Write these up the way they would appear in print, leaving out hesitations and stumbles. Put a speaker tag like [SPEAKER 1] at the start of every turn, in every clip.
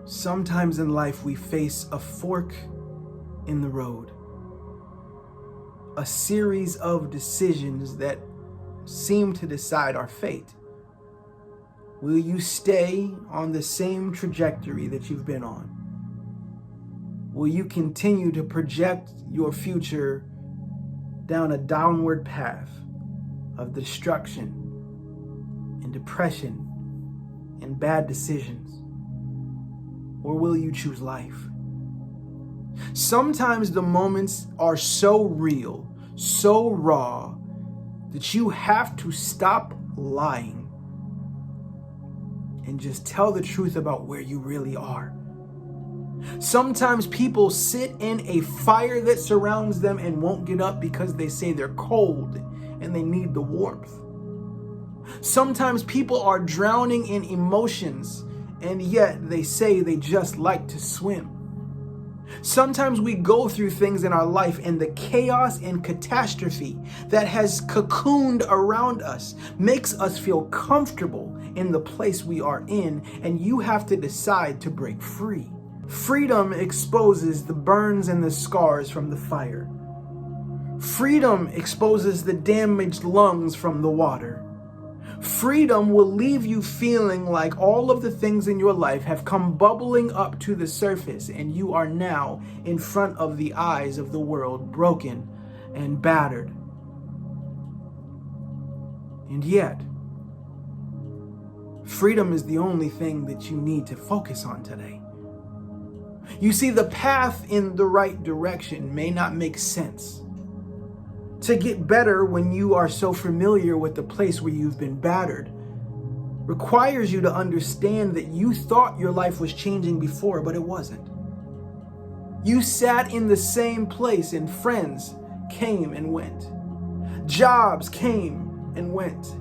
[SPEAKER 1] Sometimes in life we face a fork in the road, a series of decisions that seem to decide our fate. Will you stay on the same trajectory that you've been on? Will you continue to project your future down a downward path of destruction and depression and bad decisions? Or will you choose life? Sometimes the moments are so real, so raw, that you have to stop lying and just tell the truth about where you really are. Sometimes people sit in a fire that surrounds them and won't get up because they say they're cold and they need the warmth. Sometimes people are drowning in emotions and yet they say they just like to swim. Sometimes we go through things in our life and the chaos and catastrophe that has cocooned around us makes us feel comfortable in the place we are in, and you have to decide to break free. Freedom exposes the burns and the scars from the fire. Freedom exposes the damaged lungs from the water. Freedom will leave you feeling like all of the things in your life have come bubbling up to the surface and you are now in front of the eyes of the world, broken and battered. And yet, freedom is the only thing that you need to focus on today. You see, the path in the right direction may not make sense. To get better when you are so familiar with the place where you've been battered requires you to understand that you thought your life was changing before, but it wasn't. You sat in the same place and friends came and went. Jobs came and went.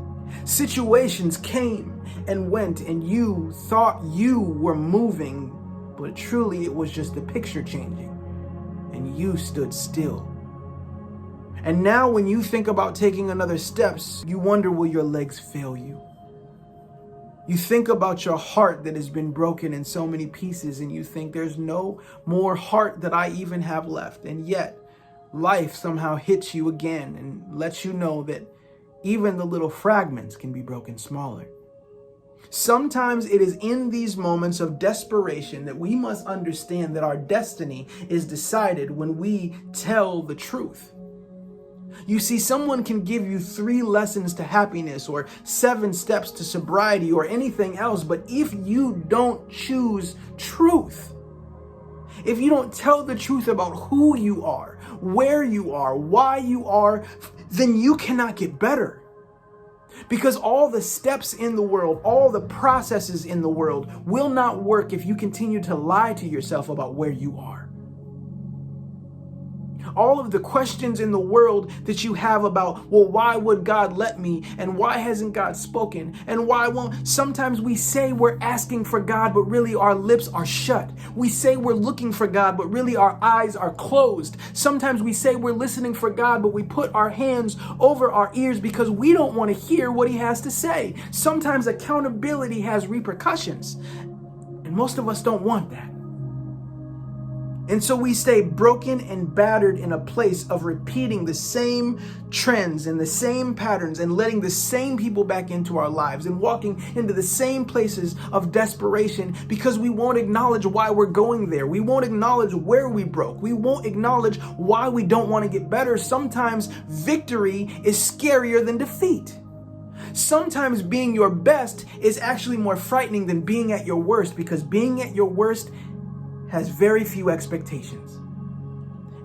[SPEAKER 1] Situations came and went, and you thought you were moving, but truly it was just the picture changing, and you stood still. And now when you think about taking another steps, you wonder, will your legs fail you? You think about your heart that has been broken in so many pieces, and you think there's no more heart that I even have left. And yet life somehow hits you again and lets you know that even the little fragments can be broken smaller. Sometimes it is in these moments of desperation that we must understand that our destiny is decided when we tell the truth. You see, someone can give you 3 lessons to happiness or 7 steps to sobriety or anything else, but if you don't choose truth, if you don't tell the truth about who you are, where you are, why you are, then you cannot get better. Because all the steps in the world, all the processes in the world will not work if you continue to lie to yourself about where you are. All of the questions in the world that you have about, well, why would God let me? And why hasn't God spoken? And why won't? Sometimes we say we're asking for God, but really our lips are shut. We say we're looking for God, but really our eyes are closed. Sometimes we say we're listening for God, but we put our hands over our ears because we don't want to hear what he has to say. Sometimes accountability has repercussions, and most of us don't want that. And so we stay broken and battered in a place of repeating the same trends and the same patterns and letting the same people back into our lives and walking into the same places of desperation because we won't acknowledge why we're going there. We won't acknowledge where we broke. We won't acknowledge why we don't want to get better. Sometimes victory is scarier than defeat. Sometimes being your best is actually more frightening than being at your worst, because being at your worst has very few expectations.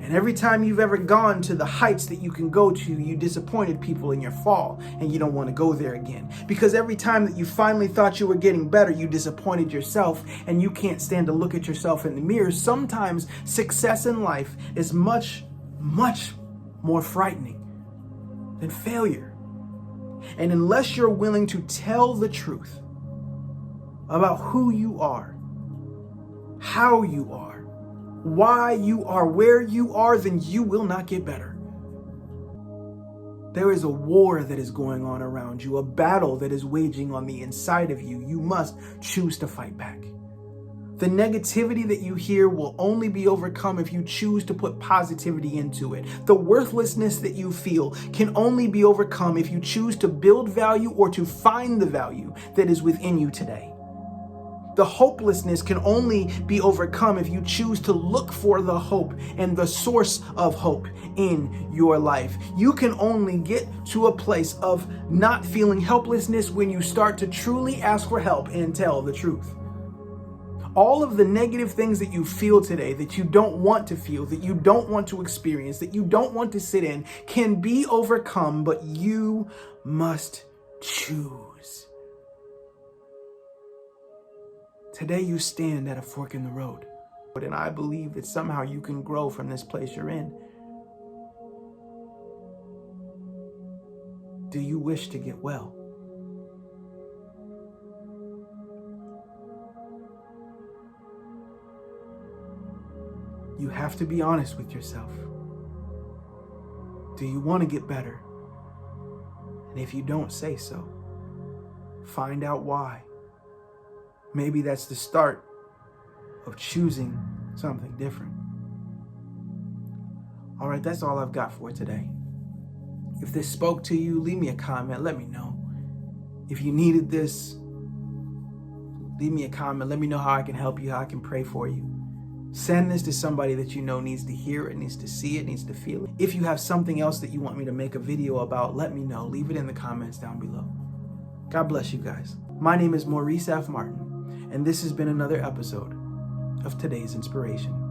[SPEAKER 1] And every time you've ever gone to the heights that you can go to, you disappointed people in your fall, and you don't want to go there again. Because every time that you finally thought you were getting better, you disappointed yourself, and you can't stand to look at yourself in the mirror. Sometimes success in life is much, much more frightening than failure. And unless you're willing to tell the truth about who you are, how you are, why you are where you are, then you will not get better. There is a war that is going on around you, a battle that is waging on the inside of you. You must choose to fight back. The negativity that you hear will only be overcome if you choose to put positivity into it. The worthlessness that you feel can only be overcome if you choose to build value or to find the value that is within you today. The hopelessness can only be overcome if you choose to look for the hope and the source of hope in your life. You can only get to a place of not feeling helplessness when you start to truly ask for help and tell the truth. All of the negative things that you feel today, that you don't want to feel, that you don't want to experience, that you don't want to sit in, can be overcome, but you must choose. Today you stand at a fork in the road, and I believe that somehow you can grow from this place you're in. Do you wish to get well? You have to be honest with yourself. Do you want to get better? And if you don't, say so. Find out why. Maybe that's the start of choosing something different. All right, that's all I've got for today. If this spoke to you, leave me a comment. Let me know. If you needed this, leave me a comment. Let me know how I can help you, how I can pray for you. Send this to somebody that you know needs to hear it, needs to see it, needs to feel it. If you have something else that you want me to make a video about, let me know. Leave it in the comments down below. God bless you guys. My name is Maurice F. Martin, and this has been another episode of Today's Inspiration.